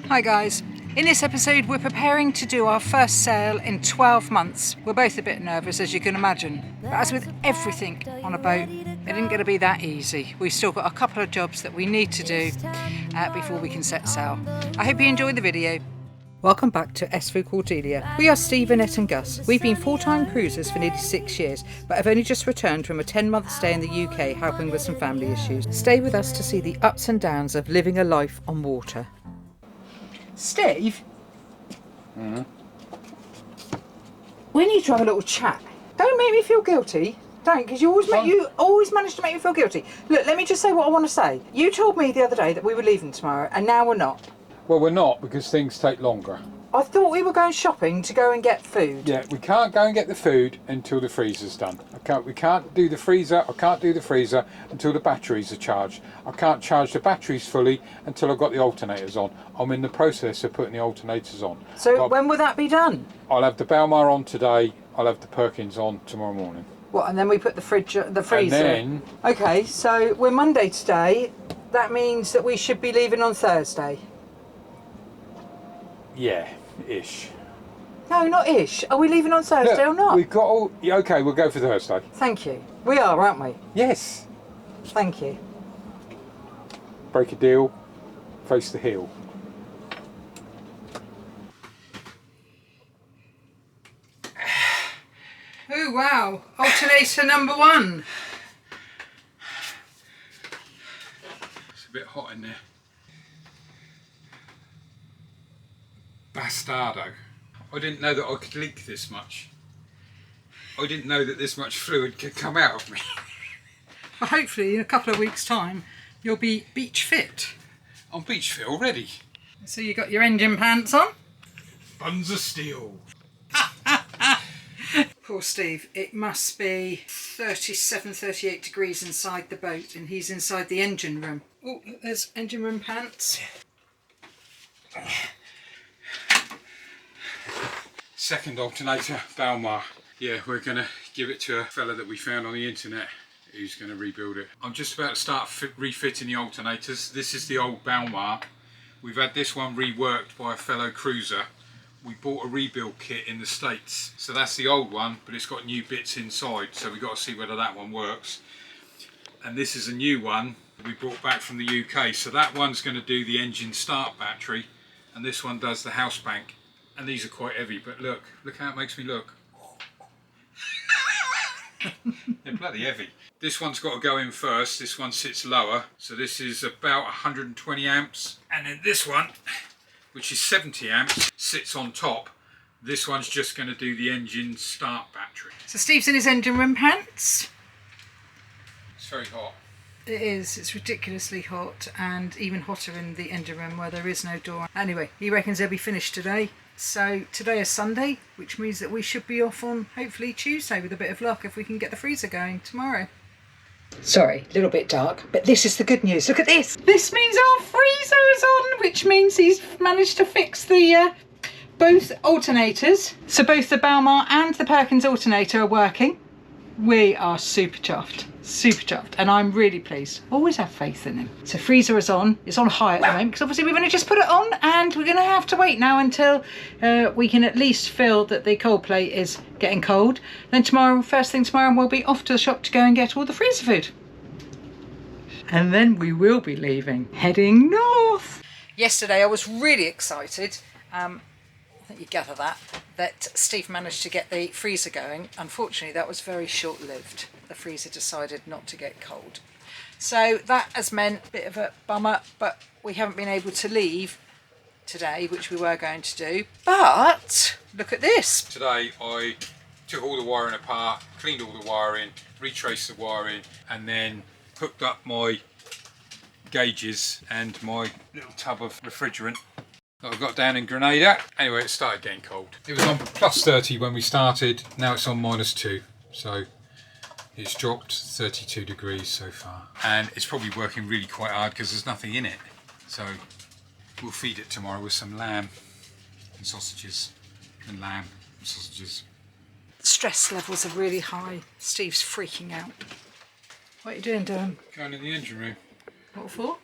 Hi guys, in this episode we're preparing to do our first sail in 12 months. We're both a bit nervous, as you can imagine, but as with everything on a boat, it isn't going to be that easy. We've still got a couple of jobs that we need to do before we can set sail. I hope you enjoy the video. Welcome back to SV Cordelia. We are Steve, Annette and Gus. We've been full-time cruisers for nearly 6 years, but have only just returned from a 10-month stay in the UK helping with some family issues. Stay with us to see the ups and downs of living a life on water. Steve? We need to have a little chat. Don't make me feel guilty. Don't, because you always manage to make me feel guilty. Look, let me just say what I want to say. You told me the other day that we were leaving tomorrow, and now we're not. Well, we're not, because things take longer. I thought we were going shopping to go and get food. Yeah, we can't go and get the food until the freezer's done. We can't do the freezer. I can't do the freezer until the batteries are charged. I can't charge the batteries fully until I've got the alternators on. I'm in the process of putting the alternators on. So when will that be done? I'll have the Balmar on today. I'll have the Perkins on tomorrow morning. What, and then we put the freezer? And then... Okay, so we're Monday today. That means that we should be leaving on Thursday. Yeah, ish. No, not ish. Are we leaving on Thursday or not? We've got all... Yeah, okay, we'll go for Thursday. Thank you. We are, aren't we? Yes. Thank you. Break a deal, face the hill. Oh wow, alternator number 1. It's a bit hot in there. Bastardo. I didn't know that I could leak this much. I didn't know that this much fluid could come out of me. Well, hopefully in a couple of weeks' time you'll be beach fit. I'm beach fit already. So you got your engine pants on? Buns of steel. Poor Steve, it must be 37, 38 degrees inside the boat and he's inside the engine room. Oh, there's engine room pants. Second alternator, Balmar. Yeah, we're going to give it to a fella that we found on the internet who's going to rebuild it. I'm just about to start refitting the alternators. This is the old Balmar. We've had this one reworked by a fellow cruiser. We bought a rebuild kit in the States. So that's the old one, but it's got new bits inside. So we've got to see whether that one works. And this is a new one we brought back from the UK. So that one's going to do the engine start battery. And this one does the house bank. And these are quite heavy, but look how it makes me look. They're bloody heavy. This one's got to go in first. This one sits lower. So this is about 120 amps. And then this one, which is 70 amps, sits on top. This one's just going to do the engine start battery. So Steve's in his engine room pants. It's very hot. It is, it's ridiculously hot and even hotter in the engine room where there is no door. Anyway, he reckons they'll be finished today. So today is Sunday, which means that we should be off on hopefully Tuesday with a bit of luck if we can get the freezer going tomorrow. Sorry, a little bit dark, but this is the good news. Look at this. This means our freezer is on, which means he's managed to fix the both alternators. So both the Balmar and the Perkins alternator are working. We are super chuffed, and I'm really pleased. Always have faith in him. So freezer is on. It's on high at the moment because obviously we've only just put it on, and we're going to have to wait now until we can at least feel that the cold plate is getting cold. Then tomorrow, first thing tomorrow, we'll be off to the shop to go and get all the freezer food. And then we will be leaving, heading north. Yesterday I was really excited. I think you gather that Steve managed to get the freezer going. Unfortunately, that was very short-lived. The freezer decided not to get cold. So that has meant a bit of a bummer, but we haven't been able to leave today, which we were going to do. But look at this. Today I took all the wiring apart, cleaned all the wiring, retraced the wiring, and then hooked up my gauges and my little tub of refrigerant that I got down in Grenada. Anyway, it started getting cold. It was on plus 30 when we started, now it's on -2. So it's dropped 32 degrees so far. And it's probably working really quite hard because there's nothing in it. So we'll feed it tomorrow with some lamb and sausages. And lamb and sausages. Stress levels are really high. Steve's freaking out. What are you doing, Dylan? Going in the engine room. What for?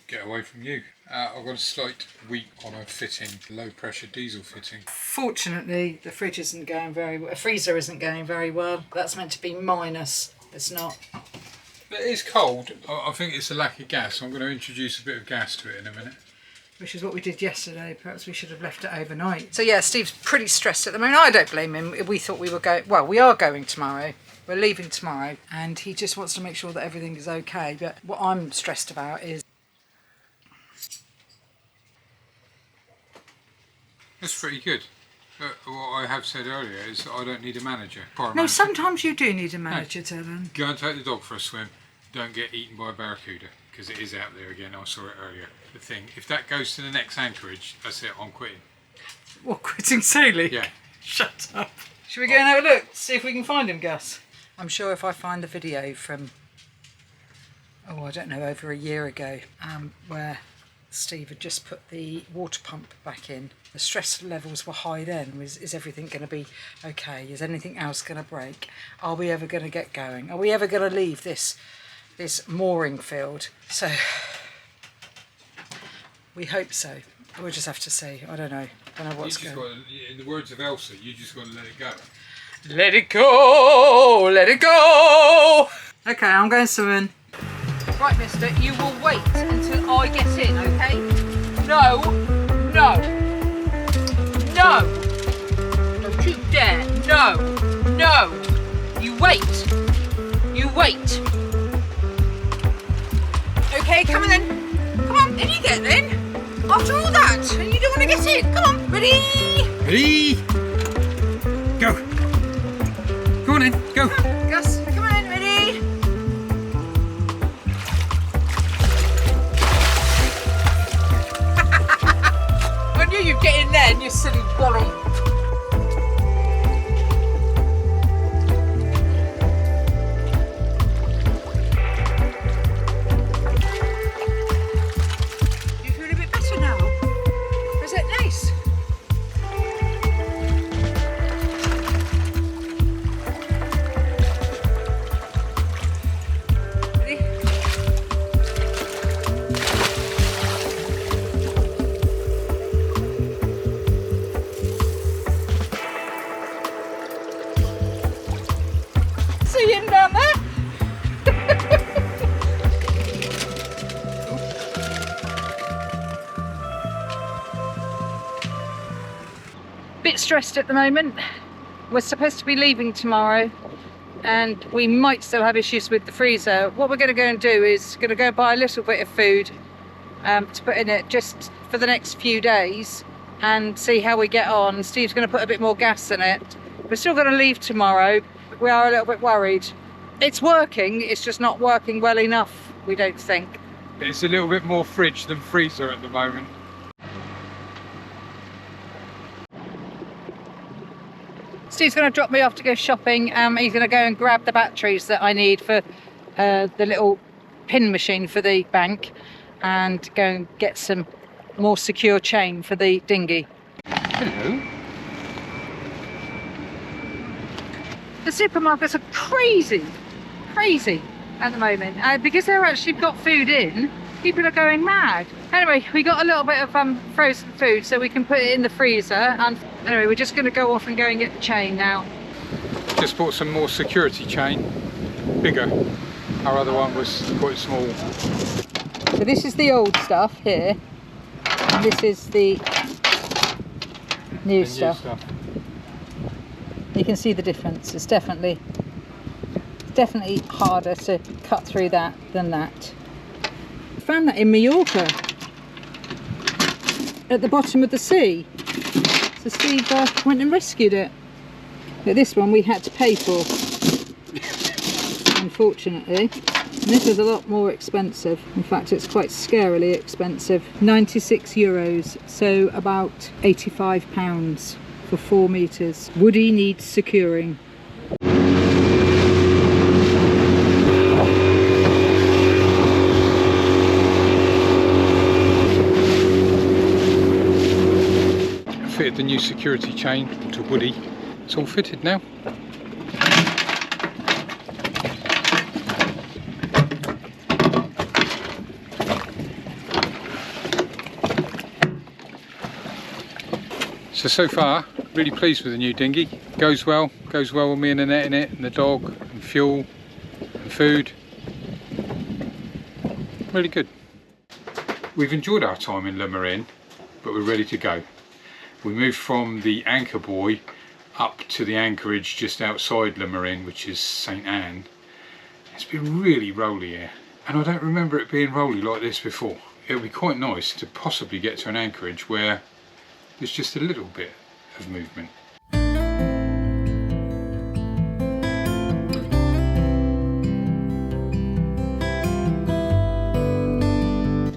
get away from you. I've got a slight weak on a fitting, low pressure diesel fitting. Fortunately, the fridge isn't going very well. Freezer isn't going very well. That's meant to be minus. It's not. It is cold. I think it's a lack of gas. I'm going to introduce a bit of gas to it in a minute. Which is what we did yesterday. Perhaps we should have left it overnight. So yeah, Steve's pretty stressed at the moment. I don't blame him. We thought we were going, well, we are going tomorrow. We're leaving tomorrow, and he just wants to make sure that everything is okay. But what I'm stressed about is... That's pretty good. But what I have said earlier is that I don't need a manager. No, sometimes you do need a manager, Dylan. Go and take the dog for a swim. Don't get eaten by a barracuda, because it is out there again. I saw it earlier. The thing, if that goes to the next anchorage, that's it, I'm quitting. What, quitting sailing? Yeah. Shut up. Should we go and have a look, see if we can find him, Gus? I'm sure if I find the video from, oh, I don't know, over a year ago, where Steve had just put the water pump back in. The stress levels were high then. Is everything going to be okay? Is anything else going to break? Are we ever going to get going? Are we ever going to leave this mooring field? So, we hope so. We'll just have to see. I don't know. I don't know what's going on. In the words of Elsa, you just got to let it go. Let it go! Let it go! Okay, I'm going swimming. Right, mister, you will wait until I get in, okay? No, no, no! Don't you dare! No, no! You wait! You wait! Okay, come on then! Come on, in you get then! After all that, you don't want to get in! Come on, ready? Ready? Go! Go on in, go! Gus, come on in, ready? I knew you'd get in there, you silly wally. You feel a bit better now? Is it nice? See him down there? Bit stressed at the moment. We're supposed to be leaving tomorrow and we might still have issues with the freezer. What we're going to go and do is going to go buy a little bit of food to put in it just for the next few days and see how we get on. Steve's going to put a bit more gas in it. We're still going to leave tomorrow. We are a little bit worried. It's working, it's just not working well enough, we don't think. It's a little bit more fridge than freezer at the moment. Steve's going to drop me off to go shopping. He's going to go and grab the batteries that I need for the little pin machine for the bank and go and get some more secure chain for the dinghy. Hello. The supermarkets are crazy at the moment because they're actually got food in. People are going mad. Anyway, we got a little bit of frozen food so we can put it in the freezer, and anyway we're just going to go off and go and get the chain now. Just bought some more security chain, bigger. Our other one was quite small. So this is the old stuff here and this is the new stuff. You can see the difference. It's definitely harder to cut through that than that. I found that in Mallorca at the bottom of the sea. So Steve went and rescued it. But this one we had to pay for, unfortunately. And this is a lot more expensive. In fact, it's quite scarily expensive. 96 euros, so about £85 for 4 metres. Woody needs securing. Fitted the new security chain to Woody. It's all fitted now. So far, really pleased with the new dinghy. Goes well with me and the net in it, and the dog, and fuel, and food. Really good. We've enjoyed our time in Le Marin, but we're ready to go. We moved from the anchor buoy up to the anchorage just outside Le Marin, which is St Anne. It's been really rolly here, and I don't remember it being rolly like this before. It would be quite nice to possibly get to an anchorage where there's just a little bit of movement.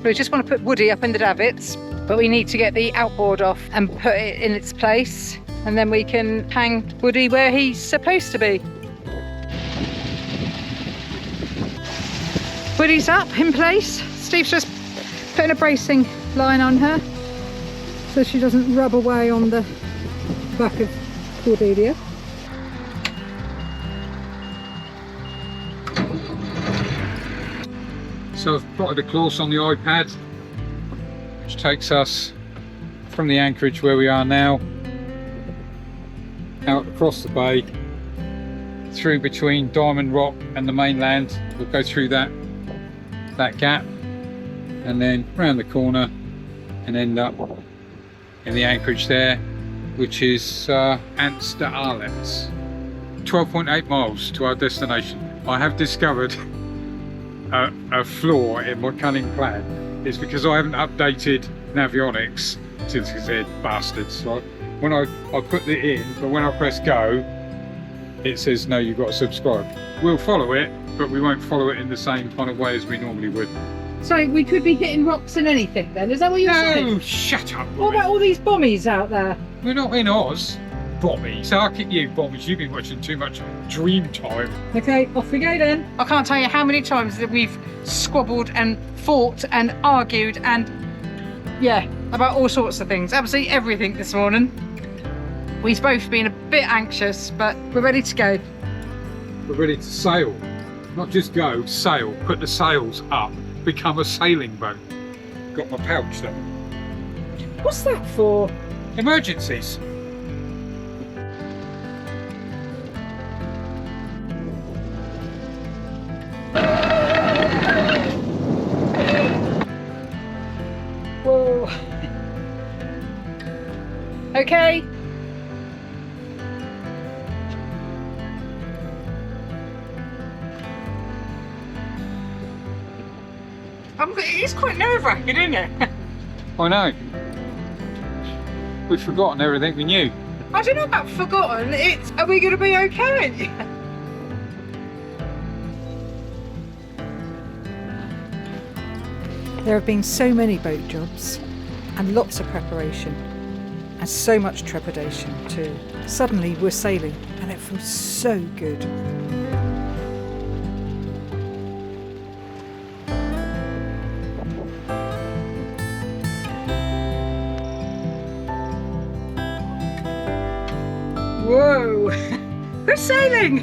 We just want to put Woody up in the davits, but we need to get the outboard off and put it in its place, and then we can hang Woody where he's supposed to be. Woody's up in place. Steve's just putting a bracing line on her so she doesn't rub away on the back of Cordelia. So I've plotted a course on the iPad, which takes us from the anchorage where we are now, out across the bay, through between Diamond Rock and the mainland. We'll go through that gap, and then round the corner and end up in the anchorage there, which is Alternators. 12.8 miles to our destination. I have discovered a flaw in my cunning plan. It's because I haven't updated Navionics since it said bastards. Like when I put it in, but when I press go, it says no, you've got to subscribe. We'll follow it, but we won't follow it in the same kind of way as we normally would. So we could be hitting rocks and anything then, is that what you're saying? No, shut up. What about all these bommies out there? We're not in Oz. Bommies. Hark at you, bommies. You've been watching too much Dreamtime. Okay, off we go then. I can't tell you how many times that we've squabbled and fought and argued and yeah, about all sorts of things. Absolutely everything this morning. We've both been a bit anxious, but we're ready to go. We're ready to sail. Not just go, sail. Put the sails up. Become a sailing boat. Got my pouch though. What's that for? Emergencies. Whoa. Okay. It's quite nerve-wracking, isn't it? I know. We've forgotten everything we knew. I don't know about forgotten. Are we going to be okay? There have been so many boat jobs and lots of preparation and so much trepidation too. Suddenly we're sailing and it feels so good. Whoa! We're sailing!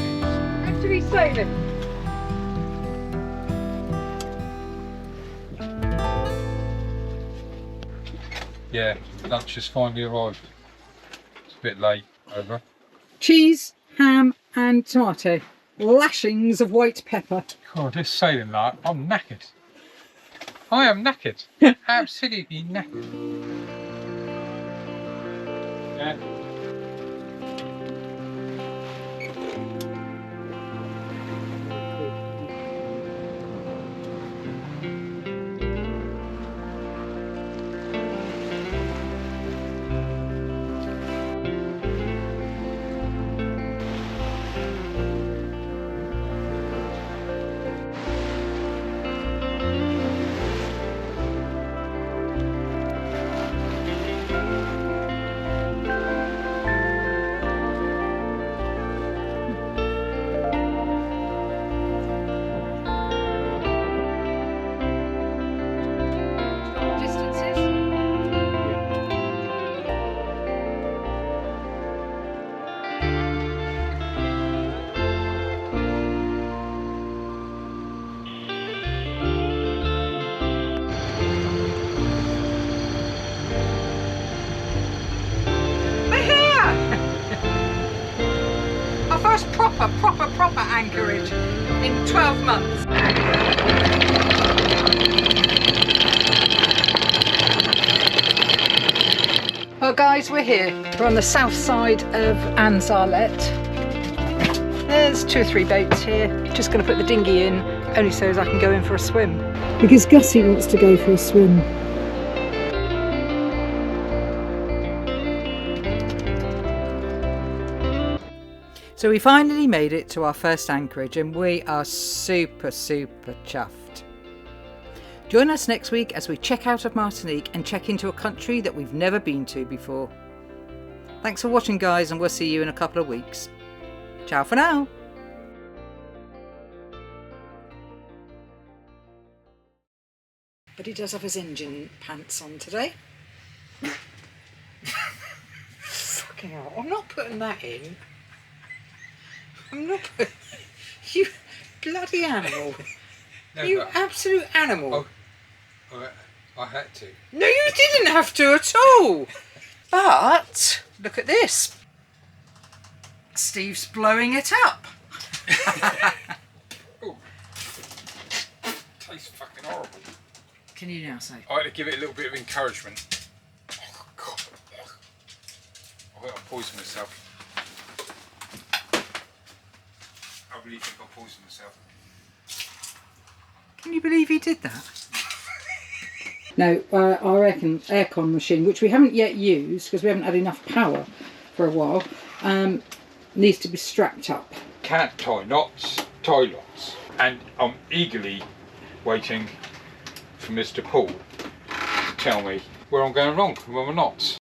Actually sailing. Yeah, lunch has finally arrived. It's a bit late, over. Cheese, ham and tomato. Lashings of white pepper. God, this sailing life, I'm knackered. I am knackered. Absolutely knackered. Yeah. 12 months. Well guys, we're here. We're on the south side of Anzalet. There's 2 or 3 boats here. Just going to put the dinghy in, only so as I can go in for a swim. Because Gussie wants to go for a swim. So we finally made it to our first anchorage and we are super chuffed. Join us next week as we check out of Martinique and check into a country that we've never been to before. Thanks for watching guys, and we'll see you in a couple of weeks. Ciao for now. But he does have his engine pants on today. Fucking hell, I'm not putting that in. I'm not putting... You bloody animal. No, you absolute animal. Oh, I had to. No, you didn't have to at all. But look at this. Steve's blowing it up. Ooh. Tastes fucking horrible. Can you now say? I had to give it a little bit of encouragement. Oh, God. I think I'll poison myself. I really think I'll poison myself. Can you believe he did that? No, our aircon machine, which we haven't yet used because we haven't had enough power for a while, needs to be strapped up. Can't tie knots, tie lots. And I'm eagerly waiting for Mr. Paul to tell me where I'm going wrong with my knots.